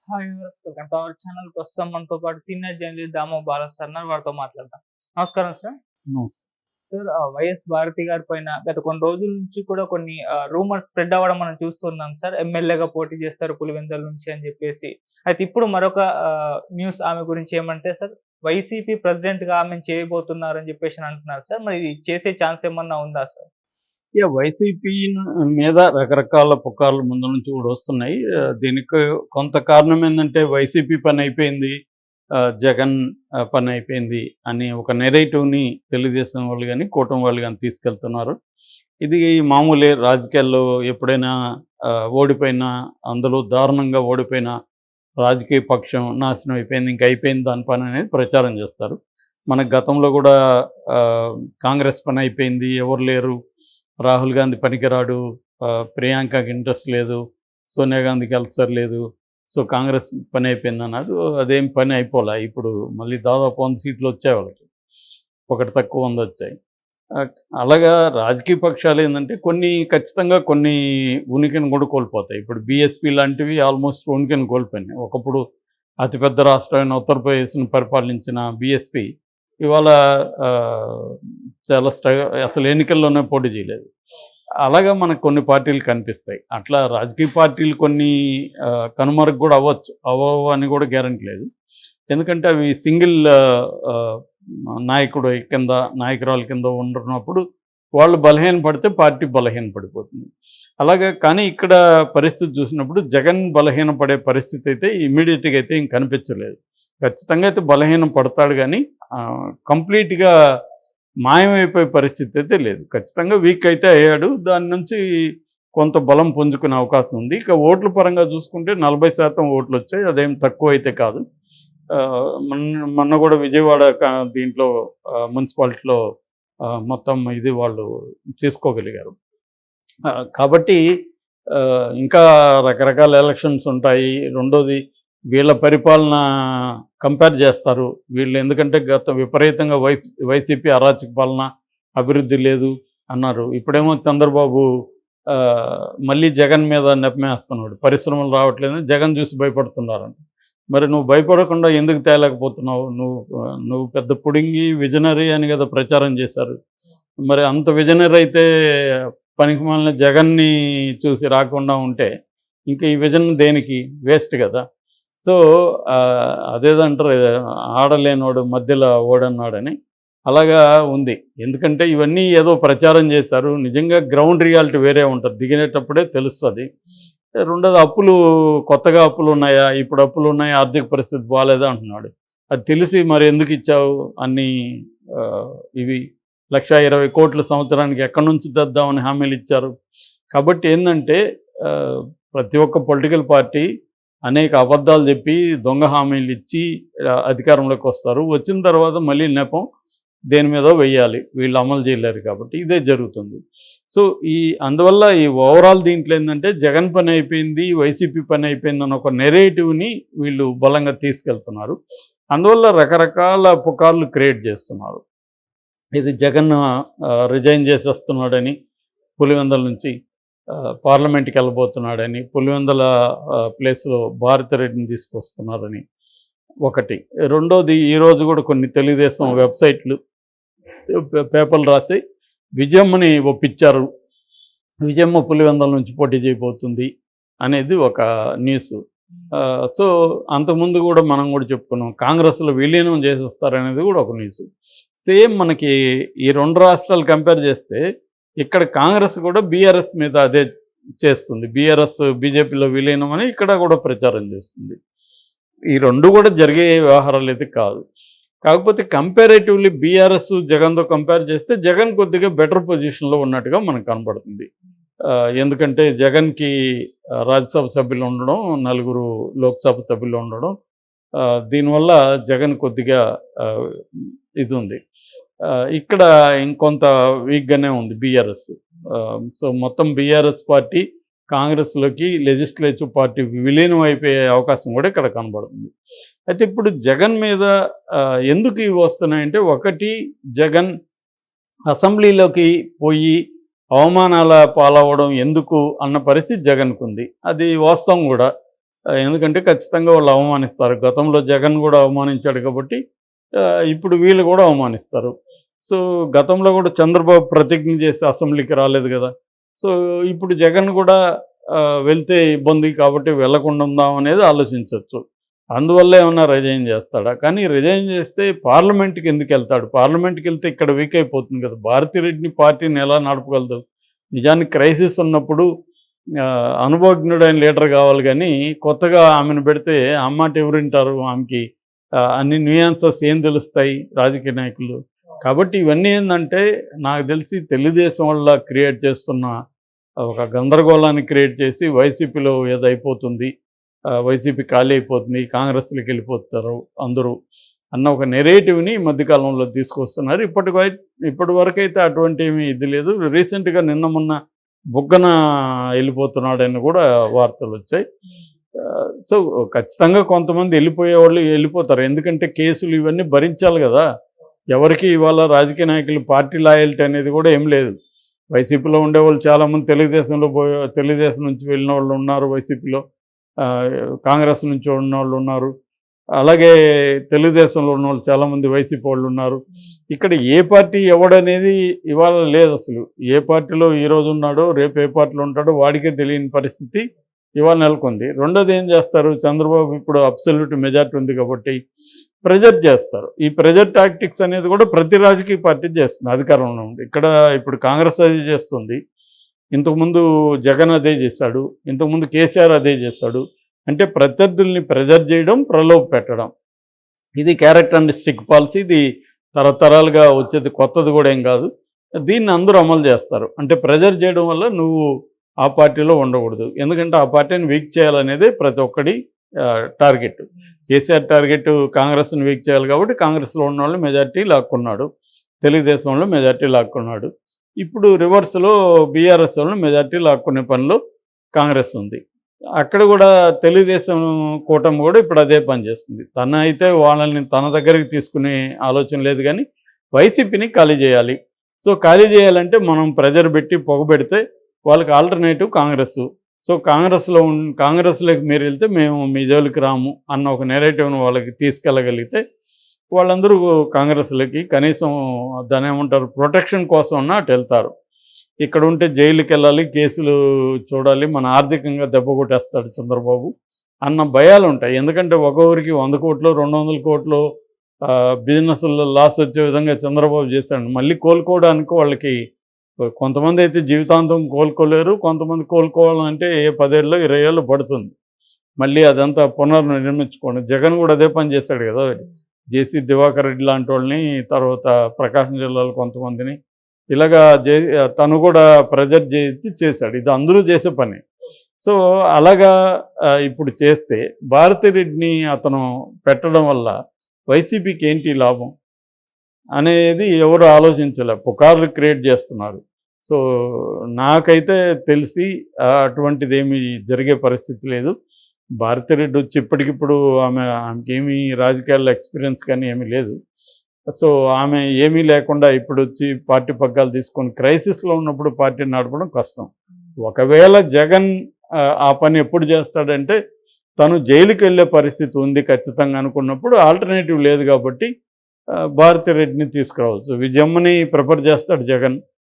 Hi viewers, welcome to our channel. ప్రస్తుతం మనతో పాటు senior journalist Damoh Bala sir ఉన్నారు. వారితో మాట్లాడదాం. నమస్కారం సార్. నమస్తే. సార్, వైఎస్ భారతి గారి పైన గత కొన్ని రోజుల నుంచి కూడా కొన్ని రూమర్స్ స్ప్రెడ్ అవ్వడం మనం చూస్తున్నాం సార్. ఎమ్మెల్యేగా పోటీ చేస్తారు పులివెందుల నుంచి అని చెప్పేసి. అయితే ఇప్పుడు మరొక న్యూస్ ఆమె గురించి ఏమంటే సార్, వైసీపీ ప్రెసిడెంట్‌గా ఆమెను చేయబోతున్నారని చెప్పేసి అంటున్నారు సార్. మరి ఇది చేసే ఛాన్స్ ఏమన్నా ఉందా సార్? వైసీపీ మీద రకరకాల పుకార్లు ముందు నుంచి కూడా వస్తున్నాయి. దీనికి కొంత కారణం ఏందంటే వైసీపీ పని అయిపోయింది, జగన్ పని అయిపోయింది అని ఒక నెరేటివ్‌ని తెలుగుదేశం వాళ్ళు గాని, కూటమి వాళ్ళు గాని తీసుకెళ్తున్నారు. ఇది మామూలే రాజకీయాల్లో. ఎప్పుడైనా ఓడిపోయినా, అందులో దారుణంగా ఓడిపోయిన రాజకీయ పక్షం నాశనం అయిపోయింది, ఇంక అయిపోయింది దాని పని అనేది ప్రచారం చేస్తారు. మనకు గతంలో కూడా కాంగ్రెస్ పని అయిపోయింది, ఎవరు లేరు, రాహుల్ గాంధీ పనికిరాడు, ప్రియాంకకి ఇంట్రెస్ట్ లేదు, సోనియా గాంధీకి అల్సర్ లేదు, సో కాంగ్రెస్ పని అయిపోయింది అన్నారు. అదేం పని అయిపోలే. ఇప్పుడు మళ్ళీ దాదాపు 100 సీట్లు వచ్చాయి వాళ్ళకి, ఒకటి తక్కువ 100 వచ్చాయి. అలాగా రాజకీయ పక్షాలు ఏంటంటే ఖచ్చితంగా కొన్ని ఉనికిని కూడా కోల్పోతాయి. ఇప్పుడు బీఎస్పీ లాంటివి ఆల్మోస్ట్ ఉనికిని కోల్పోయినాయి. ఒకప్పుడు అతిపెద్ద రాష్ట్రమైన ఉత్తరప్రదేశ్ను పరిపాలించిన బీఎస్పీ ఇవాళ చాలా అసలు ఎన్నికల్లోనే పోటీ చేయలేదు. అలాగా మనకు కొన్ని పార్టీలు కనిపిస్తాయి. అట్లా రాజకీయ పార్టీలు కొన్ని కనుమరుగు కూడా అవ్వచ్చు, అవ్వవు అని కూడా గ్యారంటీ లేదు. ఎందుకంటే అవి సింగిల్ నాయకుడు కింద, నాయకురాల కింద ఉంటున్నప్పుడు వాళ్ళు బలహీనపడితే పార్టీ బలహీనపడిపోతుంది. అలాగే కానీ ఇక్కడ పరిస్థితి చూసినప్పుడు జగన్ బలహీనపడే పరిస్థితి అయితే ఇమ్మీడియట్గా అయితే ఇంక కనిపించలేదు. ఖచ్చితంగా అయితే బలహీనం పడతాడు, కానీ కంప్లీట్గా మాయమైపోయే పరిస్థితి అయితే లేదు. ఖచ్చితంగా వీక్ అయితే అయ్యాడు. దాని నుంచి కొంత బలం పుంజుకునే అవకాశం ఉంది. ఇక ఓట్ల పరంగా చూసుకుంటే 40% ఓట్లు వచ్చాయి. అదేం తక్కువ అయితే కాదు. మొన్న కూడా విజయవాడ దీంట్లో మున్సిపాలిటీలో మొత్తం ఇది వాళ్ళు తీసుకోగలిగారు. కాబట్టి ఇంకా రకరకాల ఎలక్షన్స్ ఉంటాయి. రెండోది, వీళ్ళ పరిపాలన కంపేర్ చేస్తారు వీళ్ళు. ఎందుకంటే విపరీతంగా వైసీపీ అరాచక పాలన, అభివృద్ధి లేదు అన్నారు. ఇప్పుడేమో చంద్రబాబు మళ్ళీ జగన్ మీద నెపమేస్తున్నాడు, పరిశ్రమలు రావట్లేదని జగన్ చూసి భయపడుతున్నారంట. మరి నువ్వు భయపడకుండా ఎందుకు తేలేకపోతున్నావు? నువ్వు పెద్ద పుడింగి విజనరీ అని కదా ప్రచారం చేశారు. మరి అంత విజనరీ అయితే పనికిమాలిన జగన్ని చూసి రాకుండా ఉంటే ఇంకా ఈ విజన్ దేనికి? వేస్ట్ కదా. సో అదేదంటారు, ఆడలేనోడు మధ్యలో ఓడన్నాడని, అలాగా ఉంది. ఎందుకంటే ఇవన్నీ ఏదో ప్రచారం చేశారు. నిజంగా గ్రౌండ్ రియాలిటీ వేరే ఉంటుంది, దిగినేటప్పుడే తెలుస్తుంది. రెండోది, కొత్తగా అప్పులు ఉన్నాయా, ఇప్పుడు అప్పులు ఉన్నాయా, ఆర్థిక పరిస్థితి బాగాలేదా అంటున్నాడు. అది తెలిసి మరి ఎందుకు ఇచ్చావు అన్నీ ఇవి 1,20 కోట్ల సంవత్సరానికి ఎక్కడి నుంచి తెద్దామని హామీలు ఇచ్చారు. కాబట్టి ఏంటంటే ప్రతి ఒక్క పొలిటికల్ పార్టీ అనేక అబద్ధాలు చెప్పి దొంగ హామీలు ఇచ్చి అధికారంలోకి వస్తారు. వచ్చిన తర్వాత మళ్ళీ నెపం దేని మీద వెయ్యాలి, వీళ్ళు అమలు చేయలేరు. కాబట్టి ఇదే జరుగుతుంది. సో అందువల్ల ఈ ఓవరాల్ దీంట్లో ఏంటంటే జగన్ పని అయిపోయింది, వైసీపీ పని అయిపోయింది అన్న ఒక నెరేటివ్ని వీళ్ళు బలంగా తీసుకెళ్తున్నారు. అందువల్ల రకరకాల పుకార్లు క్రియేట్ చేస్తున్నారు. ఇది జగన్ రిజైన్ చేసేస్తున్నాడని, పులివెందుల నుంచి పార్లమెంట్కి వెళ్ళబోతున్నాడని, పులివెందుల ప్లేస్లో భారతిరెడ్డిని తీసుకొస్తున్నారని ఒకటి. రెండోది, ఈరోజు కూడా కొన్ని తెలుగుదేశం వెబ్సైట్లు, పేపర్లు రాసి విజయమ్మని ఒప్పించారు, విజయమ్మ పులివెందుల నుంచి పోటీ చేయబోతుంది అనేది ఒక న్యూస్. సో అంతకుముందు కూడా మనం కూడా చెప్పుకున్నాం, కాంగ్రెస్లో విలీనం చేసేస్తారనేది కూడా ఒక న్యూస్. సేమ్ మనకి ఈ 2 రాష్ట్రాలు కంపేర్ చేస్తే ఇక్కడ కాంగ్రెస్ కూడా బీఆర్ఎస్ మీద అదే చేస్తుంది. బీఆర్ఎస్ బీజేపీలో విలీనం అని ఇక్కడ కూడా ప్రచారం చేస్తుంది. ఈ 2 కూడా జరిగే వ్యవహారాలు అయితే కాదు. కాకపోతే కంపారేటివ్లీ బీఆర్ఎస్ జగన్తో కంపేర్ చేస్తే జగన్ కొద్దిగా బెటర్ పొజిషన్లో ఉన్నట్టుగా మనకు కనబడుతుంది. ఎందుకంటే జగన్కి రాజ్యసభ సభ్యులు ఉండడం, 4 లోక్సభ సభ్యులు ఉండడం, దీనివల్ల జగన్ కొద్దిగా ఇది ఉంది. ఇక్కడ ఇంకొంత వీక్గానే ఉంది బీఆర్ఎస్. సో మొత్తం బీఆర్ఎస్ పార్టీ కాంగ్రెస్లోకి లెజిస్లేటివ్ పార్టీ విలీనం అయిపోయే అవకాశం కూడా ఇక్కడ కనబడుతుంది. అయితే ఇప్పుడు జగన్ మీద ఎందుకు ఇవి వస్తున్నాయంటే, ఒకటి, జగన్ అసెంబ్లీలోకి పోయి అవమానాల పాలవడం ఎందుకు అన్న పరిస్థితి జగన్కు ఉంది. అది వాస్తవం కూడా. ఎందుకంటే ఖచ్చితంగా వాళ్ళు అవమానిస్తారు. గతంలో జగన్ కూడా అవమానించాడు కాబట్టి ఇప్పుడు వీళ్ళు కూడా అవమానిస్తారు. సో గతంలో కూడా చంద్రబాబు ప్రతిజ్ఞ చేసి అసెంబ్లీకి రాలేదు కదా. సో ఇప్పుడు జగన్ కూడా వెళ్తే ఇబ్బంది కాబట్టి వెళ్లకుండా ఉందాం అనేది ఆలోచించవచ్చు. అందువల్ల ఏమన్నా రిజైన్ చేస్తాడా? కానీ రిజైన్ చేస్తే పార్లమెంట్కి ఎందుకు వెళ్తాడు? పార్లమెంట్కి వెళ్తే ఇక్కడ వీక్ అయిపోతుంది కదా. భారతిరెడ్డిని పార్టీని ఎలా నడపగలదు? నిజానికి క్రైసిస్ ఉన్నప్పుడు అనుభవజ్ఞుడైన లీడర్ కావాలి, కానీ కొత్తగా ఆమెను పెడితే అమ్మాట ఎవరు వింటారు? ఆమెకి అన్ని న్యూయాన్సెస్ ఏం తెలుస్తాయి రాజకీయ నాయకులు? కాబట్టి ఇవన్నీ ఏంటంటే నాకు తెలిసి తెలుగుదేశం వల్ల క్రియేట్ చేస్తున్న ఒక గందరగోళాన్ని క్రియేట్ చేసి వైసీపీలో ఏదో అయిపోతుంది, వైసీపీ ఖాళీ అయిపోతుంది, కాంగ్రెస్లోకి వెళ్ళిపోతారు అందరూ అన్న ఒక నెరేటివ్ని ఈ మధ్యకాలంలో తీసుకొస్తున్నారు. ఇప్పటి వరకు అయితే అటువంటి ఏమీ ఇది లేదు. రీసెంట్గా నిన్న మొన్న బుగ్గన వెళ్ళిపోతున్నాడని కూడా వార్తలు వచ్చాయి. సో ఖచ్చితంగా కొంతమంది వెళ్ళిపోయే వాళ్ళు వెళ్ళిపోతారు. ఎందుకంటే కేసులు ఇవన్నీ భరించాలి కదా. ఎవరికి ఇవాళ రాజకీయ నాయకులు పార్టీ లాయల్టీ అనేది కూడా ఏం లేదు. వైసీపీలో ఉండేవాళ్ళు చాలామంది తెలుగుదేశం నుంచి వెళ్ళిన వాళ్ళు ఉన్నారు, వైసీపీలో కాంగ్రెస్ నుంచి ఉన్న వాళ్ళు ఉన్నారు, అలాగే తెలుగుదేశంలో ఉన్న వాళ్ళు చాలామంది వైసీపీ వాళ్ళు ఉన్నారు. ఇక్కడ ఏ పార్టీ ఎవడనేది ఇవాళ లేదు. అసలు ఏ పార్టీలో ఈరోజు ఉన్నాడో రేపు ఏ పార్టీలో ఉంటాడో వాడికే తెలియని పరిస్థితి ఇవాళ నెలకొంది. రెండోది ఏం చేస్తారు, చంద్రబాబు ఇప్పుడు అబ్సల్యూట్ మెజార్టీ ఉంది కాబట్టి ప్రెజర్ చేస్తారు. ఈ ప్రెజర్ టాక్టిక్స్ అనేది కూడా ప్రతి రాజకీయ పార్టీ చేస్తుంది అధికారంలో ఉంది. ఇక్కడ ఇప్పుడు కాంగ్రెస్ అదే చేస్తుంది, ఇంతకుముందు జగన్ అదే చేశాడు, ఇంతకుముందు కేసీఆర్ అదే చేశాడు. అంటే ప్రత్యర్థుల్ని ప్రెజర్ చేయడం, ప్రలోభ పెట్టడం, ఇది క్యారెక్టర్ అండ్ స్టిక్ పాలసీ. ఇది తరతరాలుగా వచ్చేది, కొత్తది కూడా ఏం కాదు. దీన్ని అందరూ అమలు చేస్తారు. అంటే ప్రెజర్ చేయడం వల్ల నువ్వు ఆ పార్టీలో ఉండకూడదు, ఎందుకంటే ఆ పార్టీని వీక్ చేయాలనేది ప్రతి ఒక్కడి టార్గెట్. కేసీఆర్ టార్గెట్ కాంగ్రెస్ని వీక్ చేయాలి కాబట్టి కాంగ్రెస్లో ఉన్న వాళ్ళు మెజార్టీ లాక్కున్నాడు, తెలుగుదేశంలో మెజార్టీ లాక్కున్నాడు. ఇప్పుడు రివర్స్లో బీఆర్ఎస్ వాళ్ళు మెజార్టీ లాక్కునే పనిలో కాంగ్రెస్ ఉంది. అక్కడ కూడా తెలుగుదేశం కూటమి కూడా ఇప్పుడు అదే పని చేస్తుంది. తన అయితే వాళ్ళని తన దగ్గరికి తీసుకునే ఆలోచన లేదు, కానీ వైసీపీని ఖాళీ చేయాలి. సో ఖాళీ చేయాలంటే మనం ప్రెజర్ పెట్టి పొగబెడితే వాళ్ళకి ఆల్టర్నేటివ్ కాంగ్రెస్. సో కాంగ్రెస్లోకి మీరు వెళ్తే మేము మీ జోలికి రాము అన్న ఒక నెరేటివ్ను వాళ్ళకి తీసుకెళ్ళగలిగితే వాళ్ళందరూ కాంగ్రెస్లోకి కనీసం దాని ఏమంటారు ప్రొటెక్షన్ కోసం అన్న అటు వెళ్తారు. ఇక్కడ ఉంటే జైలుకి వెళ్ళాలి, కేసులు చూడాలి, మన ఆర్థికంగా దెబ్బ కొట్టేస్తాడు చంద్రబాబు అన్న భయాలు ఉంటాయి. ఎందుకంటే ఒక ఊరికి 100 కోట్లు 200 కోట్లు బిజినెస్లో లాస్ వచ్చే విధంగా చంద్రబాబు చేశాడు. మళ్ళీ కోలుకోవడానికి వాళ్ళకి కొంతమంది అయితే జీవితాంతం కోలుకోలేరు, కొంతమంది కోలుకోవాలంటే 10 ఏళ్ళు 20 ఏళ్ళు పడుతుంది మళ్ళీ అదంతా పునర్నిర్మించుకోండి. జగన్ కూడా అదే పని చేశాడు కదా, జేసీ దివాకర్ రెడ్డి లాంటి వాళ్ళని, తర్వాత ప్రకాశం జిల్లాలో కొంతమందిని ఇలాగా తను కూడా ప్రెజర్ చేశాడు. ఇది అందరూ చేసే పని. సో అలాగా ఇప్పుడు చేస్తే భారతిరెడ్డిని అతను పెట్టడం వల్ల వైసీపీకి ఏంటి లాభం అనేది ఎవరు ఆలోచించలే, పుకార్లు క్రియేట్ చేస్తున్నారు. సో నాకైతే తెలిసి అటువంటిది ఏమీ జరిగే పరిస్థితి లేదు. భారతిరెడ్డి వచ్చి ఇప్పటికిప్పుడు ఆమెకేమీ రాజకీయాల్లో ఎక్స్పీరియన్స్ కానీ ఏమీ లేదు. సో ఆమె ఏమీ లేకుండా ఇప్పుడు వచ్చి పార్టీ పగ్గాలు తీసుకొని క్రైసిస్లో ఉన్నప్పుడు పార్టీని నడపడం కష్టం. ఒకవేళ జగన్ ఆ పని ఎప్పుడు చేస్తాడంటే తను జైలుకి వెళ్ళే పరిస్థితి ఉంది ఖచ్చితంగా అనుకున్నప్పుడు, ఆల్టర్నేటివ్ లేదు కాబట్టి భారతిరెడ్డిని తీసుకురావచ్చు. విజయమ్మని ప్రిఫర్ చేస్తాడు జగన్.